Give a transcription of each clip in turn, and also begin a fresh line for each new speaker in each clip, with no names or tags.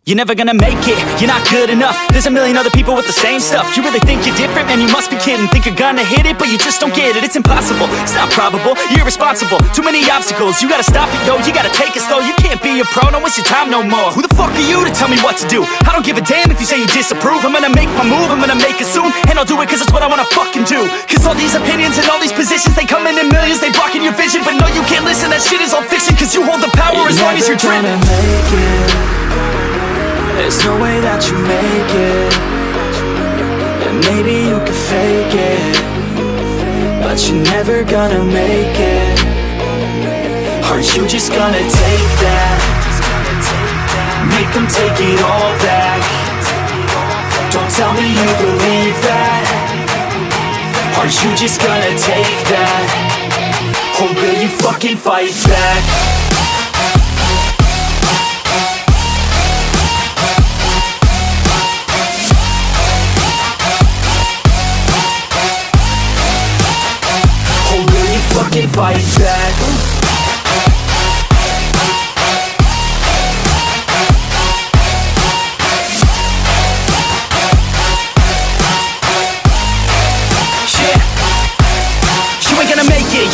You're never gonna make it, you're not good enough. There's a million other people with the same stuff. You really think you're different? Man, you must be kidding. Think you're gonna hit it, but you just don't get it. It's impossible, it's not probable, you're irresponsible. Too many obstacles, you gotta stop it, yo. You gotta take it slow, you can't be a pro. Don't waste your time no more. Who the fuck are you to tell me what to do? I don't give a damn if you say you disapprove. I'm gonna make my move, I'm gonna make it soon. And I'll do it cause it's what I wanna fucking do. Cause all these opinions and all these positions, they come in millions, they blocking your vision. But no, you can't listen, that shit is all fiction. Cause you hold the power as long as you're driven.
Make it. There's no way that you make it. And maybe you can fake it, but you're never gonna make it. Aren't you just gonna take that? Make them take it all back. Don't tell me you believe that. Aren't you just gonna take that? Or will you fucking fight back? Fucking fight back.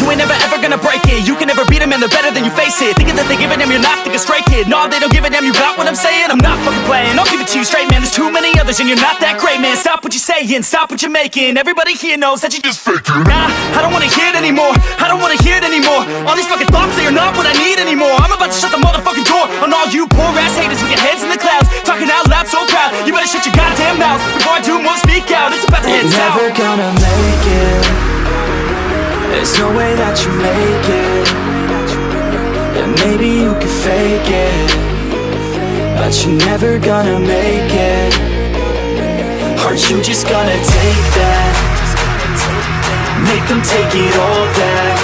You ain't never ever gonna break it. You can never beat them and they're better than you face it. Thinking that they give a damn, you're not thinking straight, kid. No, they don't give a damn, you got what I'm saying? I'm not fucking playing, I'll give it to you straight, man. There's too many others and you're not that great, man. Stop what you're saying, stop what you're making. Everybody here knows that you just faking. Nah, I don't wanna hear it anymore, I don't wanna hear it anymore. All these fucking thoughts, they are not what I need anymore. I'm about to shut the motherfucking door on all you poor ass haters with your heads in the clouds, talking out loud so proud. You better shut your goddamn mouth before I do more speak out. It's about to head south. You're never gonna make it. There's no way that you make it. And maybe you can fake it, but you're never gonna make it. Aren't you just gonna take that? Make them take it all back.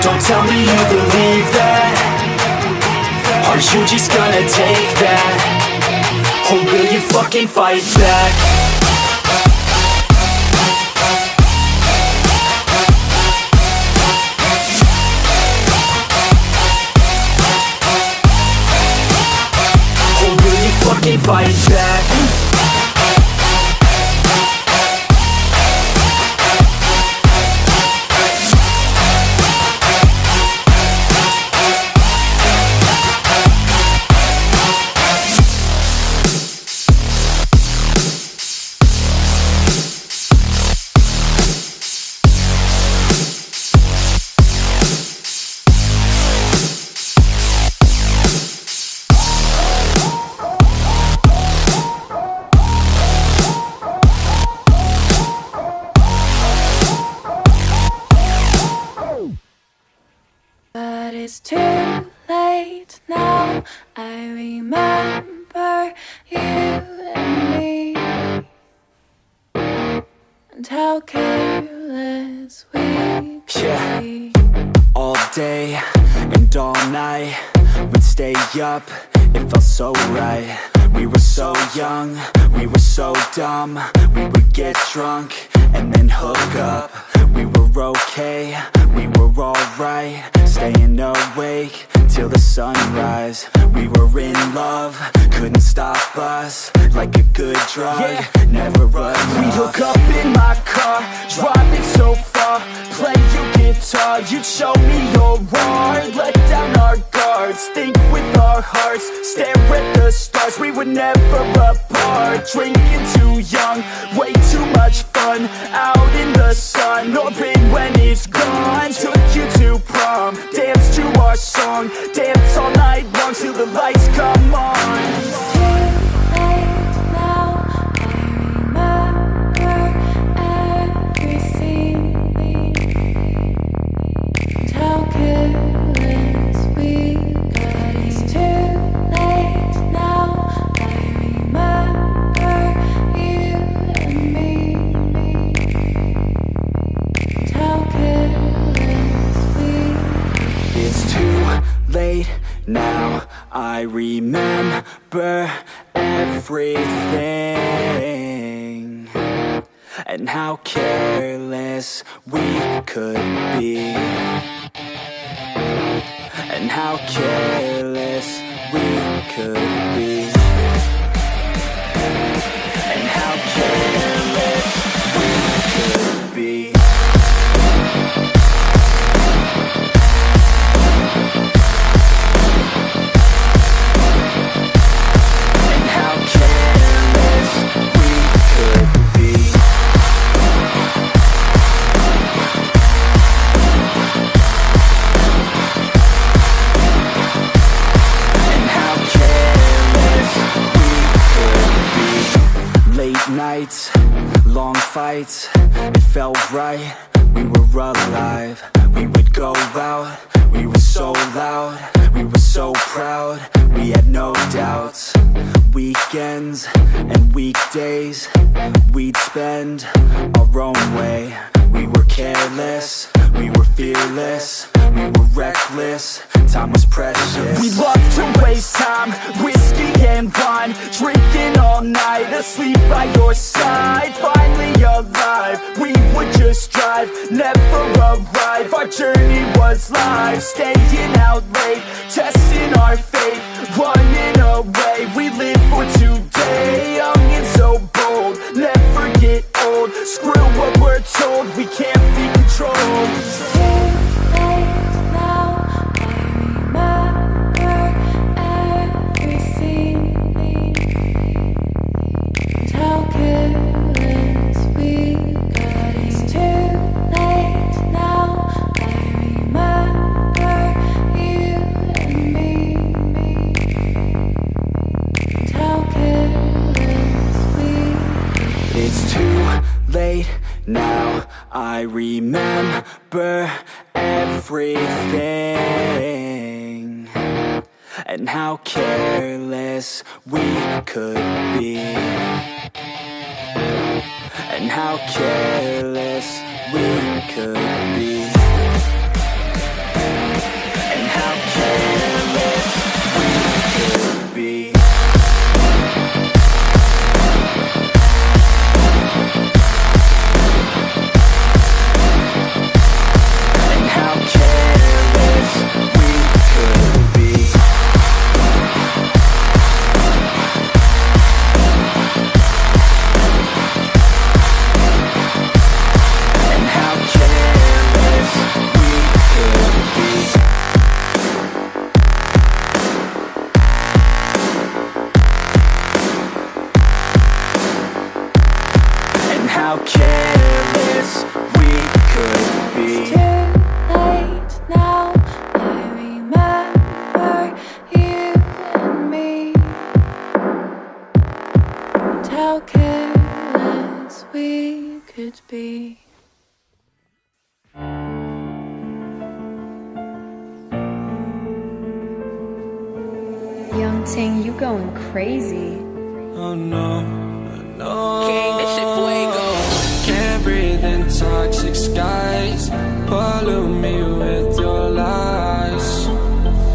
Don't tell me you believe that. Aren't you just gonna take that? Or will you fucking fight back? Fight back.
But it's too late now. I remember you and me, and how careless we could be.
All day and all night, we'd stay up, it felt so right. We were so young, we were so dumb. We would get drunk and then hook up. We were okay, we were alright, staying awake till the sunrise. We were in love, couldn't stop us, like a good drug, never enough.
We'd hook up in my car, driving so far, play your guitar, you'd show me your art. Let down our guards, think with our hearts, stare at the stars. We were never apart, drinking too young, way too much fun, out in the sun, or in when it's gone. Took you to prom, dance to our song, dance all night long till the lights come on.
Now I remember everything, and how careless we could be, and how careless
we could be. And how careless we could be. And how careless we could be. And how careless we could be. Late nights, long fights, it felt right, we were alive. We would go out, we were so loud, we were so proud, we had no doubts. Weekends and weekdays, we'd spend our own way. We were careless, we were fearless, we were reckless, time was precious.
We loved to waste time, whiskey and wine, drinking all night, asleep by your side. Finally alive, we would just drive, never arrive. Our journey was live, staying out late, testing our fate, running away. We live for today, young and so bold, never get old. Screw what we're told, we can't be controlled.
It's too late now. I remember everything. And how careless we got. It's too late now. I remember you and me. And how careless we got.
It's too late now, I remember everything. And how careless we could be. And how careless we could be. And how careless we could be. And how careless we could be. And how careless we could be. And how careless we could be.
It's too late now. I remember you and me. And how careless we could be.
Young Ting, you going crazy.
Oh no, no. King, this shit fuego. Can't breathe in toxic skies. Pollute me with your lies.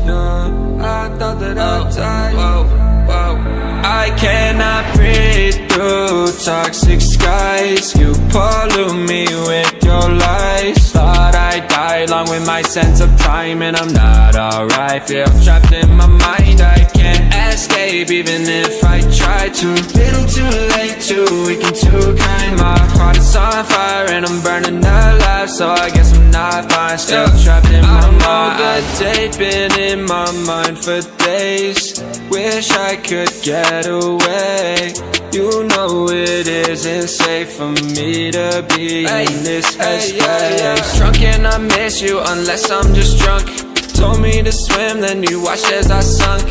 Yeah, I thought that I'd die. Whoa, whoa. I cannot breathe through toxic skies. You pollute me with your lies. Thought I'd die along with my sense of time, and I'm not alright. Feel trapped in my mind, I can't escape even if I try to. Little too late, too weak and too kind. My heart is on fire and I'm burning alive, so I guess I'm not fine. Still trapped in my mind. The date been in my mind for days. Wish I could get away. You know it isn't safe for me to be in this headspace. Drunk and I miss you unless I'm just drunk. Told me to swim, then you watched as I sunk.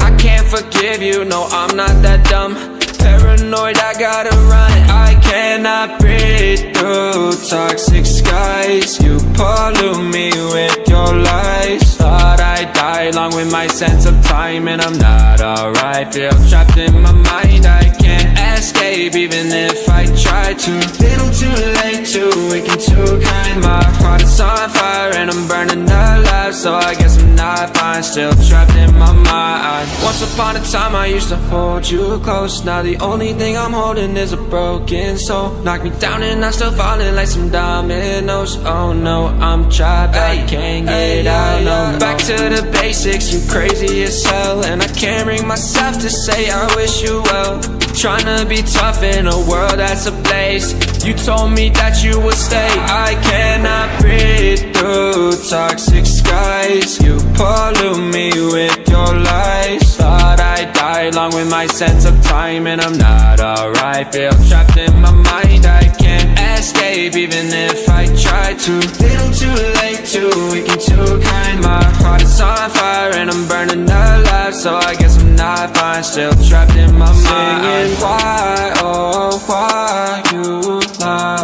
I can't forgive you, no, I'm not that dumb. Paranoid, I gotta run. I cannot breathe through toxic skies. You pollute me with your lies. Thought I'd die along with my sense of time, and I'm not alright. Feel trapped in my mind, I can't escape even if I try to. Little too late, too weak and too kind. My heart is on fire and I'm burning alive, so I guess I'm not fine. Still trapped in my mind. Once upon a time I used to hold you close. Now the only thing I'm holding is a broken soul. Knock me down and I'm still falling like some dominoes. Oh no, I'm trapped, I can't get out, no. Back to the basics, you crazy as hell. And I can't bring myself to say I wish you well. Tryna be tough in a world that's ablaze. You told me that you would stay. I cannot breathe through toxic skies. You pollute me with your lies. Thought I'd die along with my sense of time, and I'm not alright. Feel trapped in my mind, I can't escape even if I try to. Little too late, too weak and too kind. My heart is on fire and I'm burning alive, so I guess I'm not fine. Still trapped in my mind. Singing why, oh why you lie.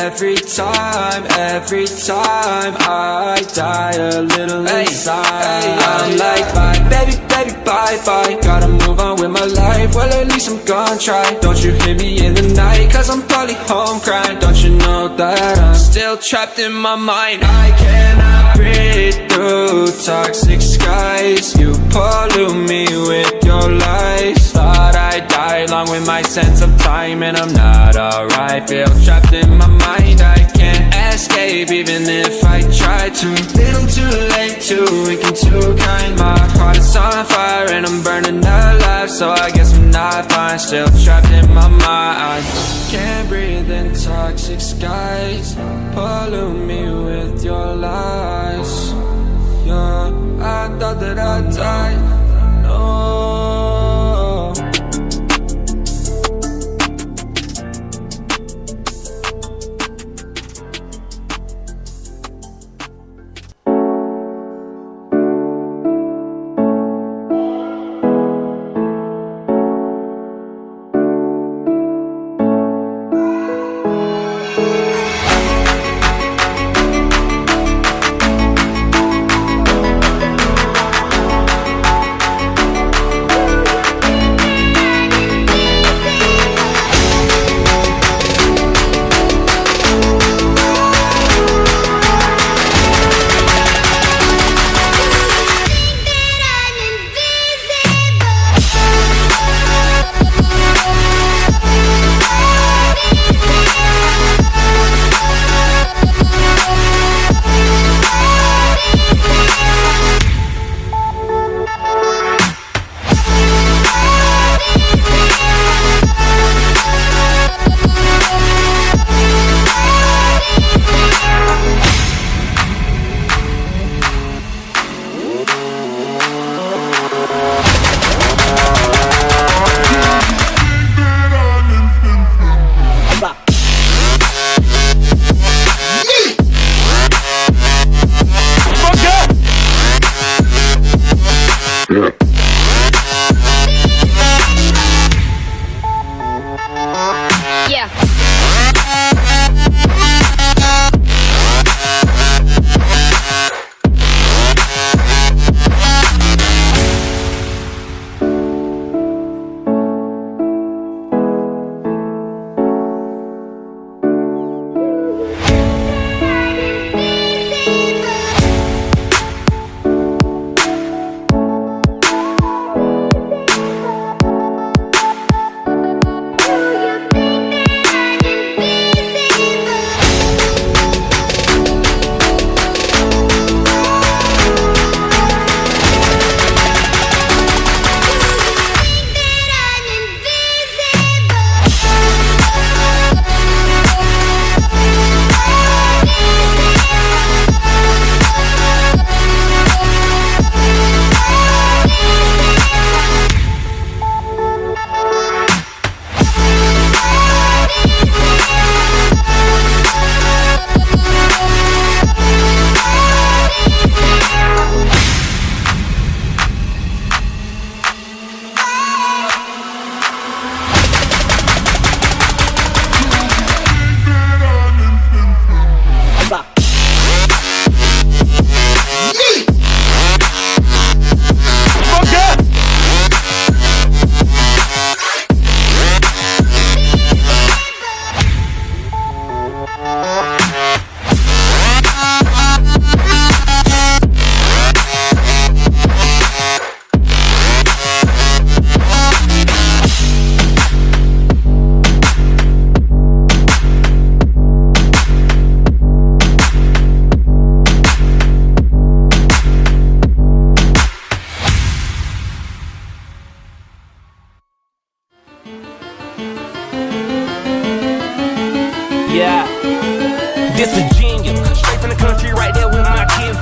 Every time I die a little inside. I'm like bye, baby, bye, bye. Gotta move on with my life, well at least I'm gonna try. Don't you hear me in the night, cause I'm probably home crying. Don't you know that I'm still trapped in my mind. I cannot breathe through toxic skies. You pollute me with your lies. Thought I'd die along with my sense of time, and I'm not alright. Feel trapped in my mind, I can't escape even if I try to. Little too late, too weak and too kind. My heart is on fire and I'm burning alive, so I guess I'm not fine. Still trapped in my mind. Can't breathe in toxic skies. Pollute me with your lies. Yeah, I thought that I'd die. No.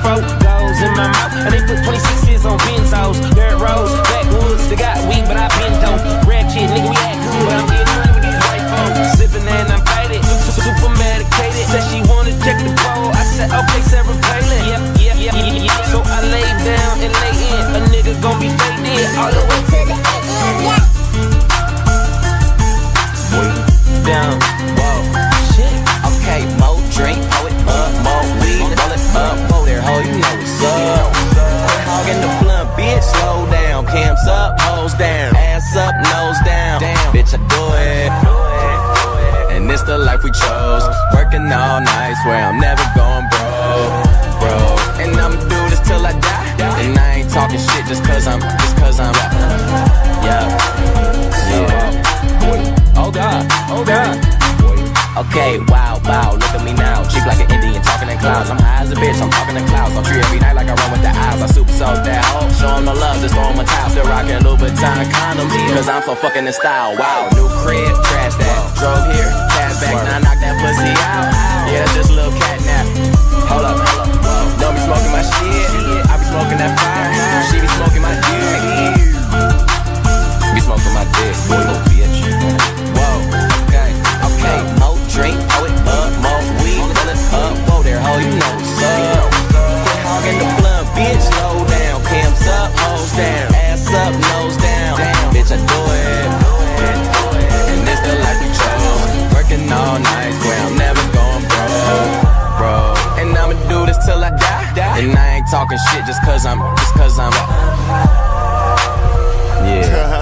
4 goes in my mouth. And they put 26s on benzos. Dirt roads, backwoods, they got weed, but I been dope. Rare kid, nigga, we act good, but I'm getting money with these white folks. Sippin' and I'm faded, super medicated. Said she wanna check the bowl. I said, okay, Sarah Palin. Yeah. So I lay down and lay in. A nigga gon' be faded all the way to the end. Down, whoa, shit. Okay, more drink, pour it up, more weed, roll it up, whoa there, ho, you know what's up. Quit hogging the blunt, bitch, slow down. Cams up, hoes down, ass up, nose down. Damn, bitch, I do it. And it's the life we chose. Working all night, swear I'm never going broke. And I'ma do this till I die. And I ain't talking shit just cause I'm yeah. Oh God. Okay, wow, look at me now. Cheap like an Indian, talking in clouds. I'm high as a bitch, I'm talking in clouds. I'm tree every night like I run with the eyes. I super soak that hoe, show 'em the love, just throw 'em a towel. Still rockin' Louboutin condoms, cause I'm so fucking in style. Wow, new crib, trash that. Drove here, cash back, now I knock that pussy out. Yeah, that's just a little cat nap. Hold up, don't be smoking my shit, I be smoking that fire. She be smoking my dick, be smoking my dick, boy, little bitch. Okay, more drink, pour it up, more weed, roll it up, whoa there, ho, you know what's up. Quit hogging the blunt, bitch, slow down. Cams up, hoes down, ass up, nose down. Damn, bitch, I do it. And this the life we chose. Working all night, where I'm never going broke. And I'ma do this till I die. And I ain't talking shit just cause I'm yeah.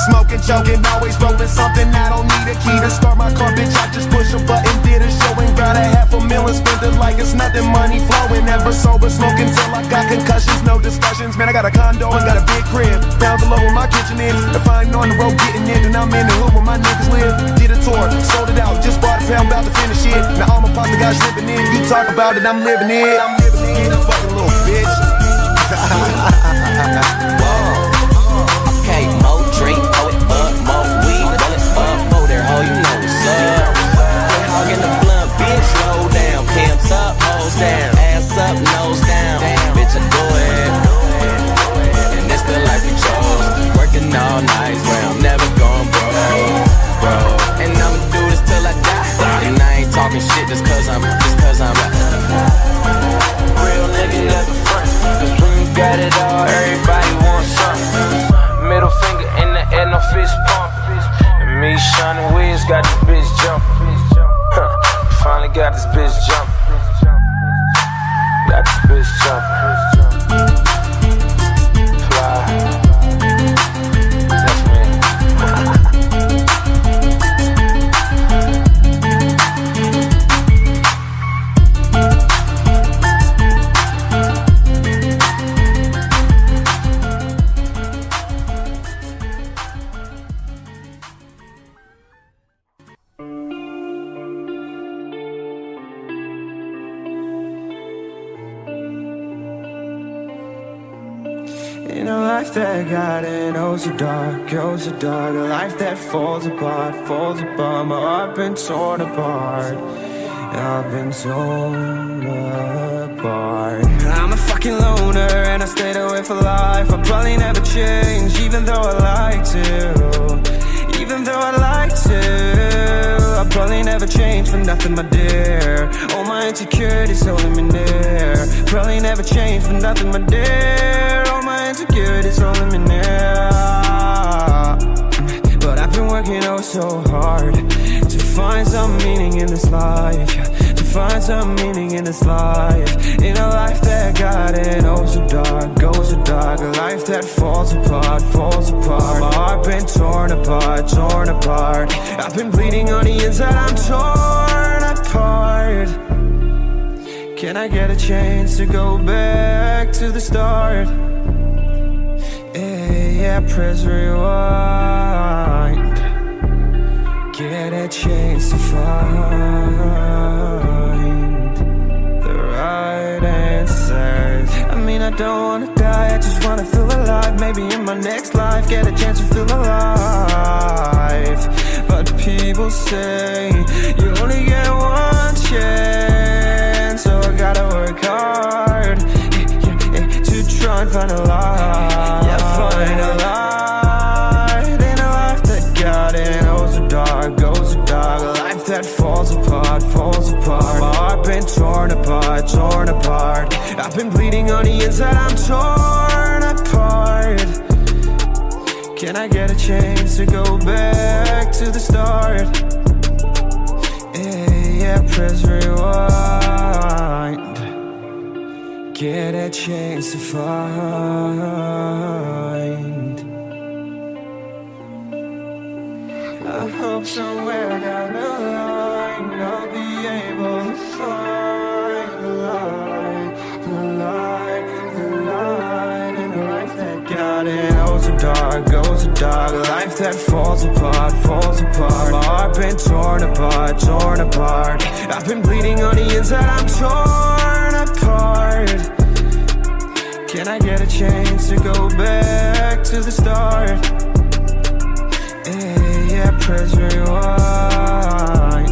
Smoking, joking, always rolling something. I don't need a key to start my car, bitch. I just push a button, did a show and got $500,000. Spend it like it's nothing, money flowing. Never sober, smoking till I got concussions. No discussions, man. I got a condo and got a big crib. Down below where my kitchen is. If I ain't on the road getting it, then I'm in the hood where my niggas live. Did a tour, sold it out, just bought a pound, about to finish it. Now all my pasta got slipping in. You talk about it, I'm living it. I'm living it, a fucking little bitch.
Okay, more drink, pour it up, more weed, roll it up, whoa there, ho, you know what's up. Quit hogging the blunt, bitch, slow down. Cams up, hoes down, ass up, nose down. Damn, bitch, I do it. And this the life we chose. Working all night, where I'm never going broke. And I'ma do this till I die. And I ain't talking shit just cause I'm real nigga never front. Cause when you got it all, everybody wants something. Middle finger in the air, no fist pump. And me, Shawnee Wiz, got this bitch jumping. Finally got this bitch jumping. Got this bitch jumping. Fly. That's me.
In a life that got it, oh so dark, a life that falls apart, my heart been torn apart, I've been torn apart. I'm a fucking loner and I stayed away for life. I'll probably never change, even though I like to, even though I like to. I'll probably never change for nothing, my dear. All my insecurities holding me near. Probably never change for nothing, my dear. All my insecurities holding me near. But I've been working oh so hard to find some meaning in this life, to find some meaning in this life. In a life that got it oh so dark, a life that falls apart, my heart been torn apart. I've been bleeding on the inside, I'm torn apart. Can I get a chance to go back to the start? Yeah, press rewind. Get a chance to find the right answers. I mean, I don't wanna die, I just wanna feel alive. Maybe in my next life, get a chance to feel alive. But people say you only get one chance. falls apart, falls apart. My heart been torn apart, torn apart. I've been bleeding on the inside, I'm torn apart. Can I get a chance to go back to the start? Yeah, press rewind. Get a chance to find. I hope somewhere down the line I'll be able to find the light, the light, the light in a life that got it. Goes so dark, goes so dark. A life that falls apart, falls apart. My heart been torn apart, torn apart. I've been bleeding on the inside, I'm torn apart. Can I get a chance to go back to the start? Yeah, press rewind.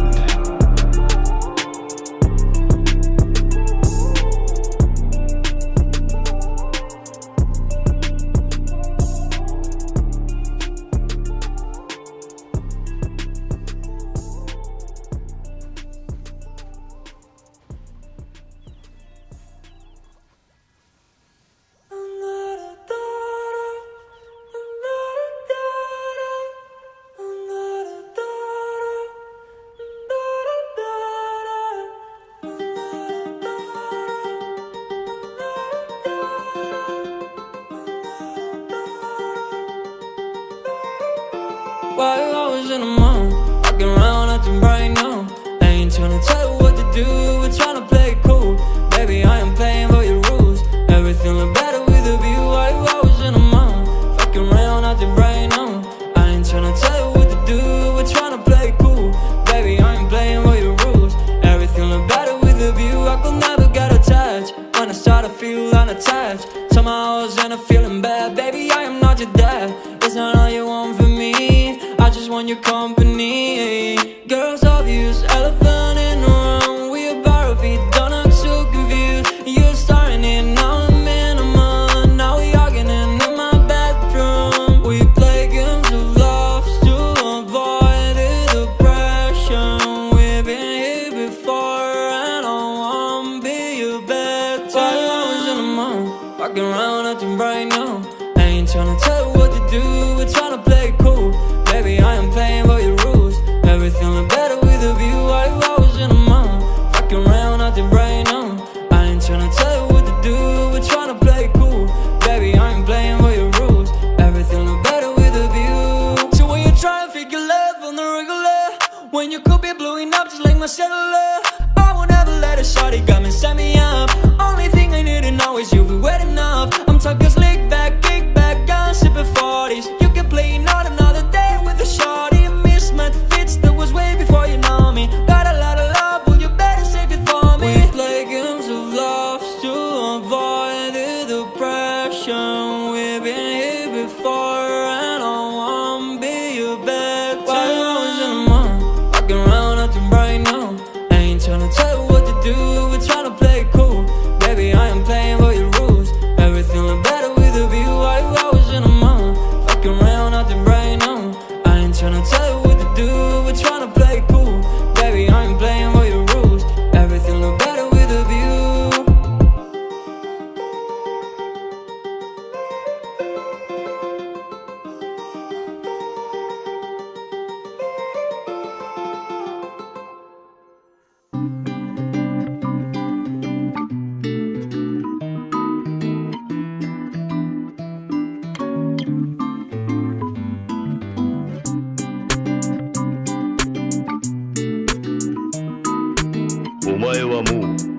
While I was in the mood, walking around acting right now. I ain't tryna tell you what to do, we're tryna play it cool. Baby, I am playing by your rules. Everything look better with a view. While I was in the mood, walking around acting right now. I ain't tryna tell you what to do, we're tryna play it cool. Baby, I am playing by your rules. Everything look better with a view. I could never get attached. When I start to feel unattached, somehow I was in a feeling bad. Baby, I am not your dad. It's not all you want from me, I just want your company. Girls obvious, elephant in the room. We about to be done, I'm so confused. You're starting it, now I'm in a mood. Now we arguing in my bedroom. We play games of love to avoid the depression. We've been here before and I won't be your bed. While I was in the mood, walking around acting right now. I ain't tryna tell you what to do, we're tryna play it cool. Baby, I am playing by your rules. Everything look better with a view. While I was in a mood, fucking around acting right now. I ain't tryna tell you what to do, we're tryna play it cool. Baby, I am playing by your rules. Everything look better with a view. So when you try to figure love on the regular, when you could be blowing up just like my cellular, I won't ever let a shawty come and set me up. Only thing I need to know is you'll be wet enough. I'm talking slick back, kick back, I'm sipping 40s. You can play not another day with a shawty. A mismatch fits that was way before you know me. Got a lot of love, well you better save it for me. We play games of love to avoid the depression. We've been here before and I won't be your bed. While I was in the mood, walking around acting right now. I ain't tryna tell you what to do, we're tryna play it cool. Baby, I am playing by your rules. Everything look better with a view. While I was in a mood, fucking around acting right now. I ain't tryna tell you what to do, we're tryna play it cool. Baby, I am playing by your rules. Everything look better with a view.
お前はもう